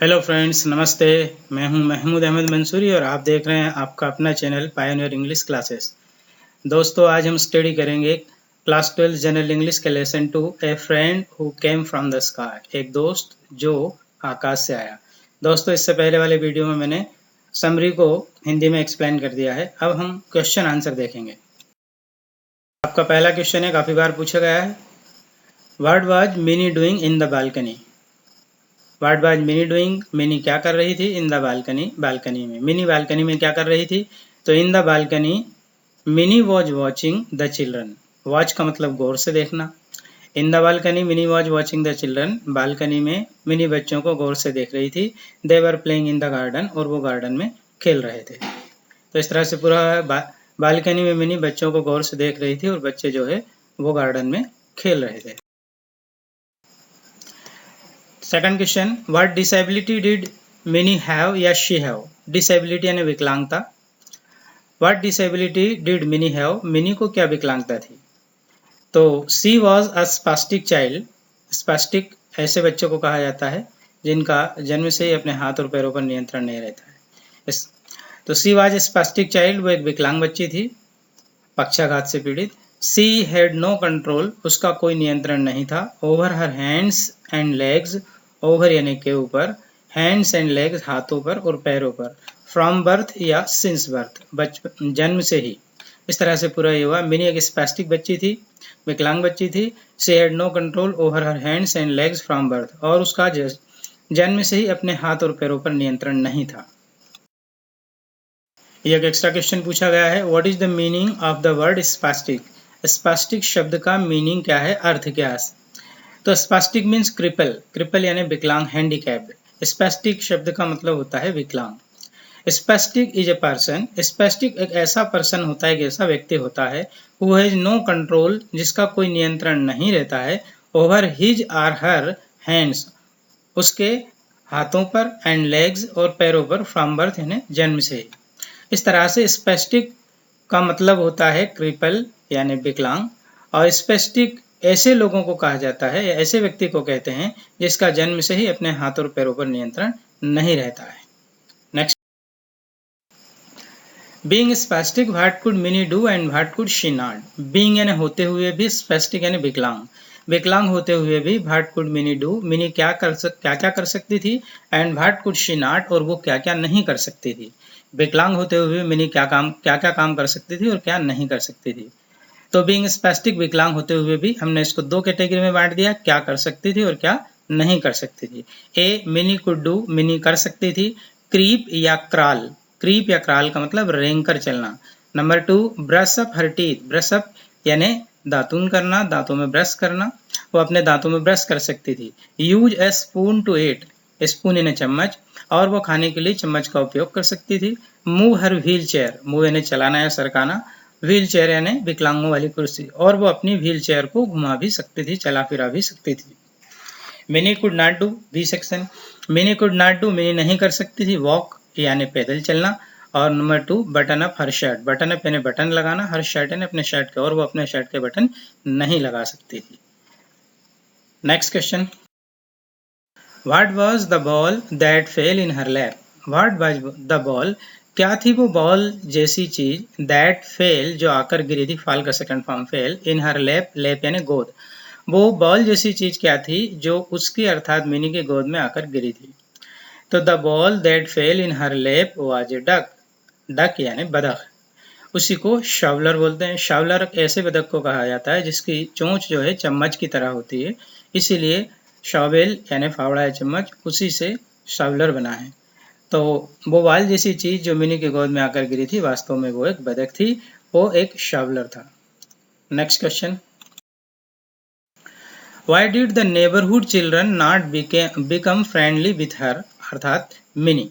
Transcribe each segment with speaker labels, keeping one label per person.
Speaker 1: Hello friends, नमस्ते। मैं हूं महमूद अहमद मंसूरी और आप देख रहे हैं आपका अपना चैनल पायोनियर इंग्लिश क्लासेस। दोस्तों, आज हम स्टडी करेंगे क्लास 12 जनरल इंग्लिश के lesson 2 A friend who came from the sky, एक दोस्त जो आकाश से आया। दोस्तों, इससे पहले वाले वीडियो में मैंने समरी को हिंदी में एक्सप्लेन कर दिया है। अब हम क्वेश्चन आंसर देखेंगे। आपका पहला क्वेश्चन है, काफ़ी बार पूछा गया है। What was mini doing in the balcony? What was mini doing? Mini क्या कर रही थी? इन द बालकनी, बालकनी में। मिनी बालकनी में क्या कर रही थी? तो in the balcony mini was watching the children. Watch का मतलब गौर से देखना। In the balcony mini was watching the children, balcony में मिनी बच्चों को गौर से देख रही थी। दे were playing in the garden, और वो गार्डन में खेल रहे थे। तो इस तरह से पूरा बालकनी में मिनी बच्चों को गौर से देख रही थी और बच्चे जो है वो गार्डन में खेल रहे थे। Second question, what disability did Mini have या शी हैव? डिसेबिलिटी यानी विकलांगता। What disability did Mini have? Mini को क्या विकलांगता थी? तो she was a spastic child. Spastic ऐसे बच्चों को कहा जाता है जिनका जन्म से ही अपने हाथ और पैरों पर नियंत्रण नहीं रहता है। तो she was a spastic child, वो एक विकलांग बच्ची थी, पक्षाघात से पीड़ित। सी हैड नो कंट्रोल, उसका कोई नियंत्रण नहीं था। Over her hands and legs, over यानी के ऊपर, हैंड्स एंड लेग्स हाथों पर और पैरों पर, फ्रॉम बर्थ या सिंस बर्थ जन्म से ही। इस तरह से पूरा ये हुआ। मिनी एक स्पैस्टिक बच्ची थी, विकलांग बच्ची थी। She had no control over her hands and legs from birth, और उसका जन्म से ही अपने हाथ और पैरों पर नियंत्रण नहीं था। एक एक्स्ट्रा क्वेश्चन पूछा गया है, what is the meaning of the word spastic? Spastic शब्द का मीनिंग क्या है, अर्थ क्या है? तो स्पास्टिक मीन्स क्रिपल, क्रिपल यानी विकलांग, हैंडीकैप्ड। स्पास्टिक शब्द का मतलब होता है विकलांग। Spastic is a person, spastic एक ऐसा पर्सन होता है, एक ऐसा व्यक्ति होता है, हु हैज नो कंट्रोल, जिसका कोई नियंत्रण नहीं रहता है, over his or her hands, उसके हाथों पर, एंड लेग्स और पैरों पर, फ्रॉम बर्थ यानी जन्म से ही। इस तरह से स्पेस्टिक का मतलब होता है क्रिपल यानी विकलांग, और स्पेस्टिक ऐसे लोगों को कहा जाता है, ऐसे व्यक्ति को कहते हैं जिसका जन्म से ही अपने हाथ और पैरों पर नियंत्रण नहीं रहता है। Next, being spastic, what could Mini do and what could she not? Being यानी होते हुए भी, स्पेस्टिक यानी विकलांग, विकलांग होते हुए भी what could Mini do, mini क्या कर सकती थी, and what could she not, और वो क्या क्या नहीं कर सकती थी। विकलांग होते हुए मिनी क्या क्या काम कर सकती थी और क्या नहीं कर सकती थी। तो बीइंग स्पेस्टिक, विकलांग होते हुए भी, हमने इसको दो कैटेगरी में बांट दिया, क्या कर सकती थी और क्या नहीं कर सकती थी। ए मिनी कुड डू, मिनी कर सकती थी क्रीप या क्राल, क्रीप या क्राल का मतलब रेंग कर चलना। नंबर 2, ब्रश अप हर टीथ, ब्रश अप यानी दातून करना, दांतों में ब्रश करना, वो अपने दांतों में ब्रश कर सकती थी। Use a spoon to eat, spoon यानी चम्मच, और वो खाने के लिए चम्मच का उपयोग कर सकती थी। Move her wheel chair, move यानी चलाना या सरकाना, व्हील चेयर यानी विकलांगों वाली कुर्सी, और वो अपनी व्हील चेयर को घुमा भी सकती थी, चला फिरा भी सकती थी। Mini could not do, B section, Mini could not do, Mini नहीं कर सकती थी वॉक यानी पैदल चलना। और number 2, button up her shirt, button up यानी बटन लगाना, हर शर्ट यानी अपने शर्ट के, और वो अपने शर्ट के बटन नहीं लगा सकती थी। Next question, what was the ball that fell in her lap? What was the ball, क्या थी वो बॉल जैसी चीज, दैट फेल जो आकर गिरी थी, फाल का सेकंड फॉर्म फेल, इन हर लैप, लैप यानी गोद, वो बॉल जैसी चीज क्या थी जो उसकी अर्थात मिनी की गोद में आकर गिरी थी। तो the ball that fell in her lap was a duck, duck यानी बदख, उसी को शावलर बोलते हैं। शावलर ऐसे बदक को कहा जाता है जिसकी चोंच जो है चम्मच की तरह होती है, इसीलिए शावेल यानी फावड़ा या चम्मच, उसी से शावलर बना है। तो वो वाल जैसी चीज जो मिनी की गोद में आकर गिरी थी, वास्तव में वो एक बदक थी, वो एक शावलर था। Next question, why did the neighbourhood children not become friendly with her, अर्थात Mini.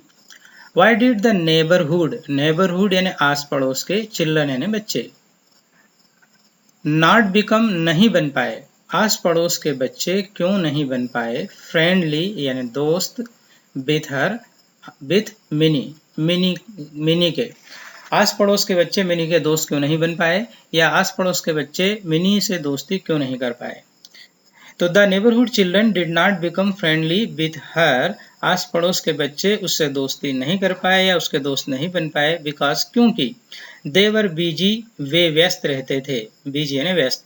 Speaker 1: Why did the neighbourhood, neighbourhood यानी आस पड़ोस के, चिल्ड्रन यानी बच्चे, नॉट बिकम नहीं बन पाए, आस पड़ोस के बच्चे क्यों नहीं बन पाए, फ्रेंडली यानी दोस्त, with her, with mini, mini के, आस पड़ोस के बच्चे मिनी के दोस्त क्यों नहीं बन पाए, या आस पड़ोस के बच्चे मिनी से दोस्ती क्यों नहीं कर पाए। तो the neighbourhood children did not become friendly with her आस पड़ोस के बच्चे उससे दोस्ती नहीं कर पाए या उसके दोस्त नहीं बन पाए बिकॉज क्योंकि देवर बीजी वे व्यस्त रहते थे, बीजी यानी व्यस्त,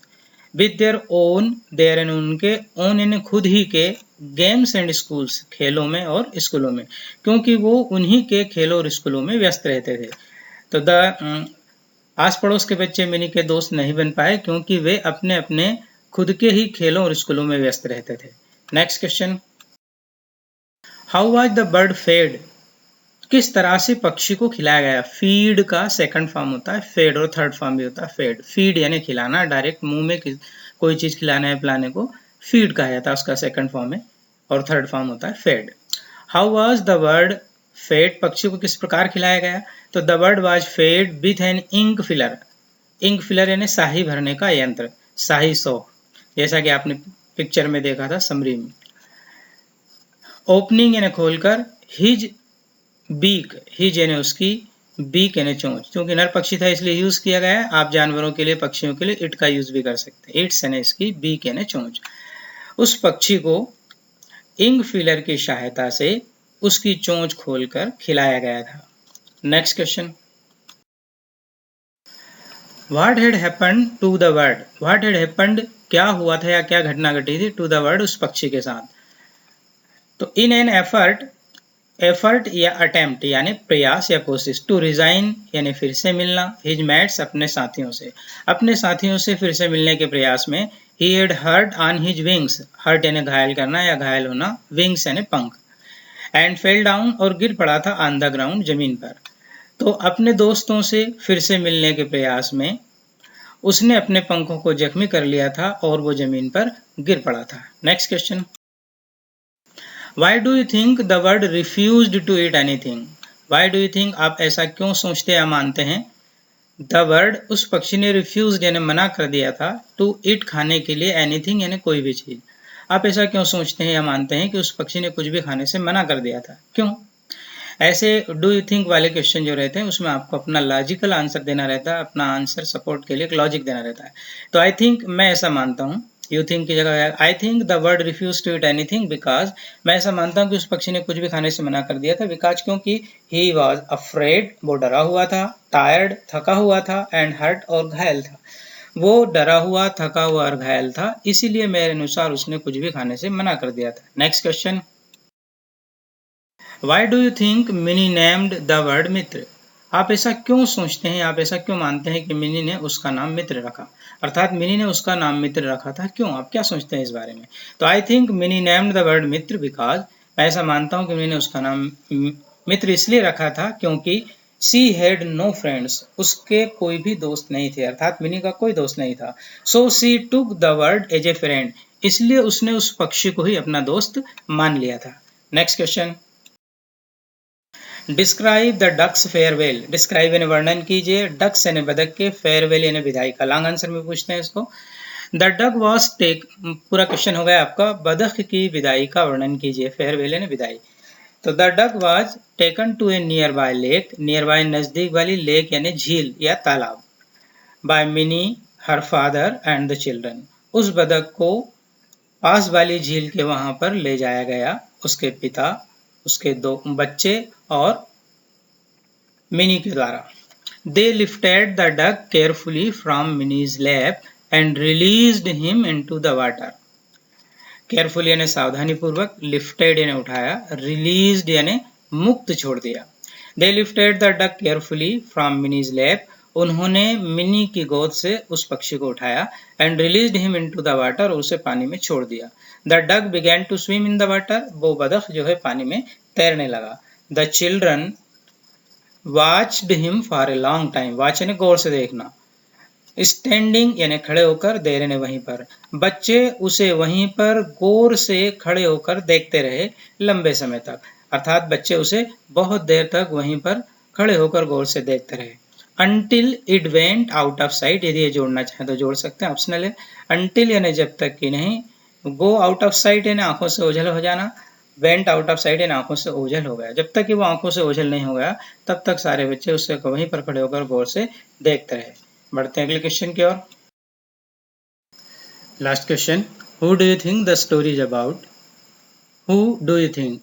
Speaker 1: विद देयर ओन, देयर यानी उनके, ओन यानी खुद ही के, गेम्स एंड स्कूल्स खेलों में और स्कूलों में, क्योंकि वो उन्हीं के खेलों और स्कूलों में व्यस्त रहते थे। तो आस पड़ोस के बच्चे मिनी के दोस्त नहीं बन पाए क्योंकि वे अपने अपने खुद के ही खेलों और स्कूलों में व्यस्त रहते थे। Next question, how was the bird fed, किस तरह से पक्षी को खिलाया गया। फीड का सेकंड फॉर्म होता है फेड और थर्ड फॉर्म भी होता है फेड। फीड यानी खिलाना, डायरेक्ट मुंह में कोई चीज खिलाना है पिलाने को फीड कहा जाता है, उसका सेकंड फॉर्म है, और थर्ड फॉर्म होता है fed. How was the bird fed, पक्षी को किस प्रकार खिलाया गया। तो the bird was fed with an ink filler, ink filler यानी स्याही भरने का यंत्र, स्याही सौ, जैसा कि आपने पिक्चर में देखा था समरी में। ओपनिंग यानी खोलकर, हिज बीक, हिज यानी उसकी, बीक यानी चोंच, क्योंकि नर पक्षी था इसलिए यूज किया गया है। आप जानवरों के लिए, पक्षियों के लिए इट का यूज भी कर सकते हैं, इट्स यानी इसकी, बीक यानी चोंच। उस पक्षी को इंक फिलर की सहायता से उसकी चोंच खोलकर खिलाया गया था। Next question, what had happened to the bird, what had happened क्या हुआ था या क्या घटना घटी थी, टू द बर्ड उस पक्षी के साथ। तो इन एन एफर्ट, एफर्ट या अटेम्प्ट यानी प्रयास या कोशिश, टू रिजाइन यानी फिर से मिलना, हिज मैट्स अपने साथियों से, अपने साथियों से फिर से मिलने के प्रयास में, he had hurt on his wings, hurt यानी घायल करना या घायल होना, विंग्स यानी पंख, एंड फेल डाउन और गिर पड़ा था, ऑन द ग्राउंड जमीन पर। तो अपने दोस्तों से फिर से मिलने के प्रयास में उसने अपने पंखों को जख्मी कर लिया था और वो जमीन पर गिर पड़ा था। Next question, Why do you think the bird refused to eat anything? Why do you think, आप ऐसा क्यों सोचते या मानते हैं, the bird उस पक्षी ने refused यानी मना कर दिया था, to eat खाने के लिए, anything यानी कोई भी चीज। आप ऐसा क्यों सोचते हैं या मानते हैं कि उस पक्षी ने कुछ भी खाने से मना कर दिया था, क्यों। ऐसे डू यू थिंक वाले क्वेश्चन जो रहते हैं उसमें आपको अपना लॉजिकल आंसर देना रहता है, अपना आंसर सपोर्ट के लिए एक लॉजिक देना रहता है। तो आई थिंक, मैं ऐसा मानता हूँ, यू थिंक की जगह I think the bird refuse to eat anything because, मैं ऐसा मानता हूँ कि उस पक्षी ने कुछ भी खाने से मना कर दिया था, बिकॉज क्योंकि ही वॉज अफ्रेड, वो डरा हुआ था, टायर्ड थका हुआ था, एंड हर्ट और घायल था। वो डरा हुआ, थका हुआ और घायल था, इसीलिए मेरे अनुसार उसने कुछ भी खाने से मना कर दिया था। Next question, why do you think Mini named the bird Mitra, आप ऐसा क्यों सोचते हैं, आप ऐसा क्यों मानते हैं कि मिनी ने उसका नाम मित्र रखा, अर्थात मिनी ने उसका नाम मित्र रखा था, क्यों, आप क्या सोचते हैं इस बारे में। तो I think Mini named the bird Mitra because, मैं ऐसा मानता हूँ कि मिनी ने उसका नाम मित्र इसलिए रखा था क्योंकि सी हैड नो फ्रेंड्स, उसके कोई भी दोस्त नहीं थे, अर्थात मिनी का कोई दोस्त नहीं था। So she took the bird as a friend, इसलिए उसने उस पक्षी को ही अपना दोस्त मान लिया था। Next question, describe the duck's farewell, describe यानी वर्णन कीजिए, डक्स यानी बदक के, फेयरवेल यानी विदाई का, लॉन्ग आंसर में पूछते हैं इसको। द डक वॉज टेक, पूरा क्वेश्चन हो गया आपका, बदख की विदाई का वर्णन कीजिए, फेयरवेल यानी विदाई। तो the duck was taken to a nearby lake, nearby नजदीक वाली, लेक यानी झील या तालाब, by Mini her father and the children, उस बदक को पास वाली झील के वहां पर ले जाया गया, उसके पिता, उसके दो बच्चे और मिनी के द्वारा। They lifted the duck carefully from Mini's lap and released him into the water, carefully यानी सावधानी पूर्वक, लिफ्टेड यानी उठाया, रिलीज्ड यानी मुक्त छोड़ दिया। They lifted the duck carefully from Mini's lap, उन्होंने मिनी की गोद से उस पक्षी को उठाया, and released him into the water, और उसे पानी में छोड़ दिया। The duck began to swim in the water, वो बदख जो है पानी में तैरने लगा। The children watched him for a long time, watch यानी गौर से देखना, स्टैंडिंग यानी खड़े होकर, देर यानी वहीं पर, बच्चे उसे वहीं पर गौर से खड़े होकर देखते रहे लंबे समय तक, अर्थात बच्चे उसे बहुत देर तक वहीं पर खड़े होकर गौर से देखते रहे। Until it went out of sight, यदि ये जोड़ना चाहें तो जोड़ सकते हैं, ऑप्शनल है। Until यानी जब तक कि नहीं, go out of sight यानी आंखों से ओझल हो जाना, went out of sight यानी आंखों से ओझल हो गया, जब तक कि वो आंखों से ओझल नहीं हो गया तब तक सारे बच्चे उससे वहीं पर खड़े होकर गौर से देखते रहे। बढ़ते हैं अगले क्वेश्चन की ओर। Last question, who do you think the story is about, who do you think,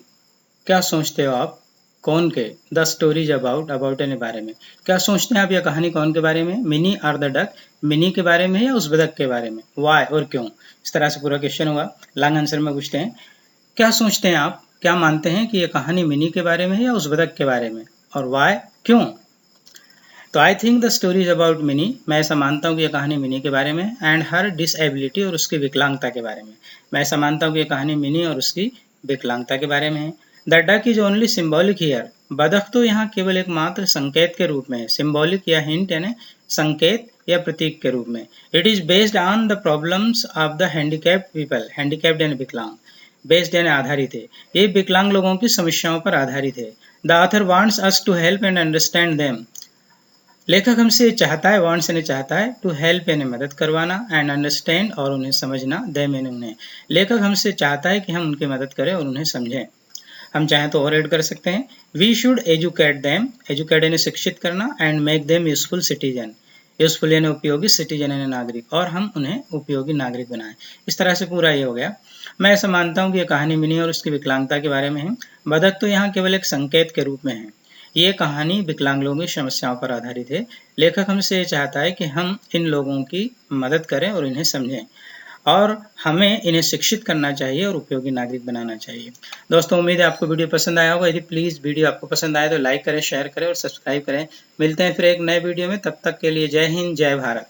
Speaker 1: क्या सोचते हो आप? कौन के? द स्टोरीज अबाउट यानी बारे में। क्या सोचते हैं आप, यह कहानी कौन के बारे में? मिनी और द डक, मिनी के बारे में या उस बतख के बारे में? वाई और क्यों? इस तरह से पूरा क्वेश्चन हुआ। लॉन्ग आंसर में पूछते हैं, क्या सोचते हैं आप, क्या मानते हैं कि यह कहानी मिनी के बारे में है या उस बतख के बारे में, और वाई क्यों? तो आई think the story is about mini, मैं ऐसा मानता हूँ कि यह कहानी मिनी के बारे में, एंड हर डिसएबिलिटी, और उसकी विकलांगता के बारे में। मैं ऐसा मानता हूँ कि यह कहानी मिनी और उसकी विकलांगता के बारे में है। The duck is only symbolic here, बदख तो यहाँ केवल एक मात्र संकेत के रूप में है। सिम्बॉलिक या हिंट यानी संकेत या प्रतीक के रूप में। It is based on the problems of the handicapped people, handicapped यानी विकलांग, बेस्ड यानी आधारित है, ये विकलांग लोगों की समस्याओं पर आधारित है। The author wants us to help and understand them, लेखक हमसे चाहता है, वांट्स यानी चाहता है, टू हेल्प यानी मदद करवाना, एंड अंडरस्टैंड और उन्हें समझना, देम यानी उन्हें। लेखक हमसे चाहता है कि हम उनकी मदद करें और उन्हें समझें। हम चाहें तो और ऐड कर सकते हैं, we should educate them, educate यानी शिक्षित करना, and make them useful citizen, useful यानी उपयोगी, सिटीजन यानी नागरिक, और हम उन्हें उपयोगी नागरिक बनाएं। इस तरह से पूरा ये हो गया। मैं ऐसा मानता हूँ कि यह कहानी मिनी और उसकी विकलांगता के बारे में है। बदक तो यहाँ केवल एक संकेत के रूप में है। ये कहानी विकलांग लोगों की समस्याओं पर आधारित है। लेखक हमसे ये चाहता है कि हम इन लोगों की मदद करें और इन्हें समझें, और हमें इन्हें शिक्षित करना चाहिए और उपयोगी नागरिक बनाना चाहिए। दोस्तों, उम्मीद है आपको वीडियो पसंद आया होगा। यदि प्लीज़ वीडियो आपको पसंद आए तो लाइक करें, शेयर करें और सब्सक्राइब करें। मिलते हैं फिर एक नए वीडियो में, तब तक के लिए जय हिंद, जय भारत।